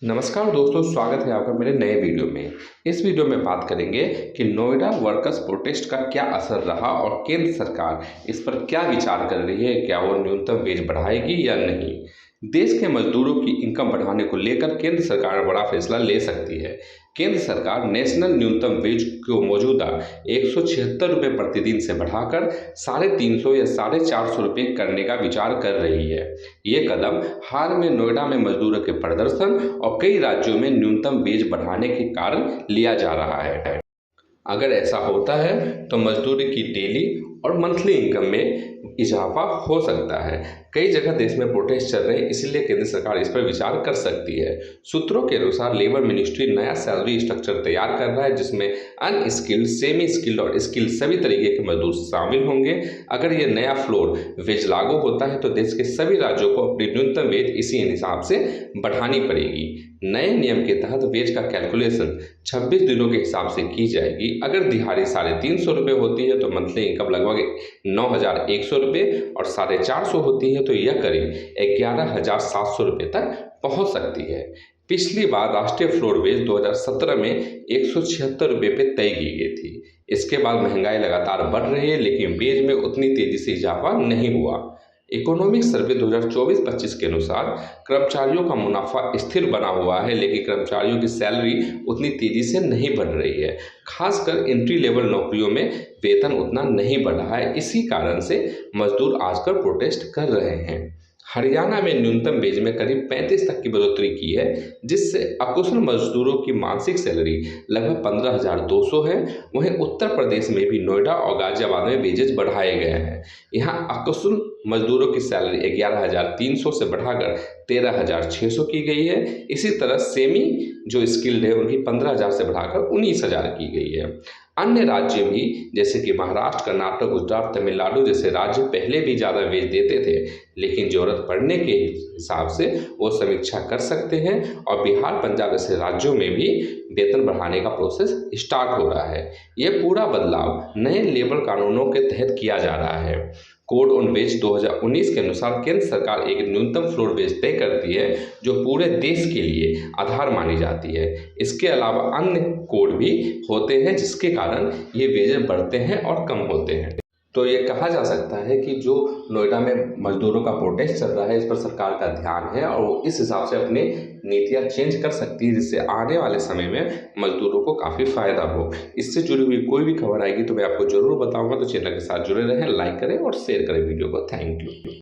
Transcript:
नमस्कार दोस्तों, स्वागत है आपका मेरे नए वीडियो में। इस वीडियो में बात करेंगे कि नोएडा वर्कर्स प्रोटेस्ट का क्या असर रहा और केंद्र सरकार इस पर क्या विचार कर रही है। क्या वो न्यूनतम वेज बढ़ाएगी या नहीं। देश के मजदूरों की इनकम बढ़ाने को लेकर केंद्र सरकार बड़ा फैसला ले सकती है। केंद्र सरकार नेशनल न्यूनतम वेज को मौजूदा 176 रुपये प्रतिदिन से बढ़ाकर 350 या 450 रुपये करने का विचार कर रही है। ये कदम हाल में नोएडा में मजदूरों के प्रदर्शन और कई राज्यों में न्यूनतम वेज बढ़ाने के कारण लिया जा रहा है। अगर ऐसा होता है तो मजदूरी की डेली और मंथली इनकम में इजाफा हो सकता है। कई जगह देश में प्रोटेस्ट चल रहे हैं, इसलिए केंद्र सरकार इस पर विचार कर सकती है। सूत्रों के अनुसार लेबर मिनिस्ट्री नया सैलरी स्ट्रक्चर तैयार कर रहा है, जिसमें अनस्किल्ड, सेमी स्किल्ड और स्किल्ड सभी तरीके के मजदूर शामिल होंगे। अगर ये नया फ्लोर वेज लागू होता है तो देश के सभी राज्यों को अपनी न्यूनतम वेज इसी हिसाब से बढ़ानी पड़ेगी। नए नियम के तहत वेज का कैलकुलेशन 26 दिनों के हिसाब से की जाएगी। अगर दिहाड़ी 350 रुपये होती है तो मंथली इनकम लगभग 9100 रुपये और 450 होती है तो यह करीब 11700 रुपये तक पहुंच सकती है। पिछली बार राष्ट्रीय फ्लोर वेज 2017 में 176 रुपये पे तय की गई थी। इसके बाद महंगाई लगातार बढ़ रही है, लेकिन वेज में उतनी तेजी से इजाफा नहीं हुआ। इकोनॉमिक सर्वे 2024-25 के अनुसार कर्मचारियों का मुनाफा स्थिर बना हुआ है, लेकिन कर्मचारियों की सैलरी उतनी तेजी से नहीं बढ़ रही है। खासकर एंट्री लेवल नौकरियों में वेतन उतना नहीं बढ़ा है। इसी कारण से मजदूर आजकल प्रोटेस्ट कर रहे हैं। हरियाणा में न्यूनतम वेज में करीब 35 तक की बढ़ोतरी की है, जिससे अकुशल मजदूरों की मासिक सैलरी लगभग 15,200 है। वहीं उत्तर प्रदेश में भी नोएडा और गाजियाबाद में वेजेस बढ़ाए गए हैं। यहाँ अकुशल मजदूरों की सैलरी 11,300 से बढ़ाकर 13,600 की गई है। इसी तरह सेमी जो स्किल्ड है उनकी 15,000 से बढ़ाकर 19,000 की गई है। अन्य राज्य भी जैसे कि महाराष्ट्र, कर्नाटक, गुजरात, तमिलनाडु जैसे राज्य पहले भी ज़्यादा वेज देते थे, लेकिन जरूरत पड़ने के हिसाब से वो समीक्षा कर सकते हैं। और बिहार, पंजाब जैसे राज्यों में भी वेतन बढ़ाने का प्रोसेस स्टार्ट हो रहा है। ये पूरा बदलाव नए लेबर कानूनों के तहत किया जा रहा है। कोड ऑन वेज 2019 के अनुसार केंद्र सरकार एक न्यूनतम फ्लोर वेज तय करती है, जो पूरे देश के लिए आधार मानी जाती है। इसके अलावा अन्य कोड भी होते हैं, जिसके कारण ये वेजेस बढ़ते हैं और कम होते हैं। तो ये कहा जा सकता है कि जो नोएडा में मजदूरों का प्रोटेस्ट चल रहा है, इस पर सरकार का ध्यान है और वो इस हिसाब से अपनी नीतियाँ चेंज कर सकती है, जिससे आने वाले समय में मजदूरों को काफ़ी फायदा हो। इससे जुड़ी हुई कोई भी खबर आएगी तो मैं आपको जरूर बताऊंगा। तो चैनल के साथ जुड़े रहें, लाइक करें और शेयर करें वीडियो को। Thank you.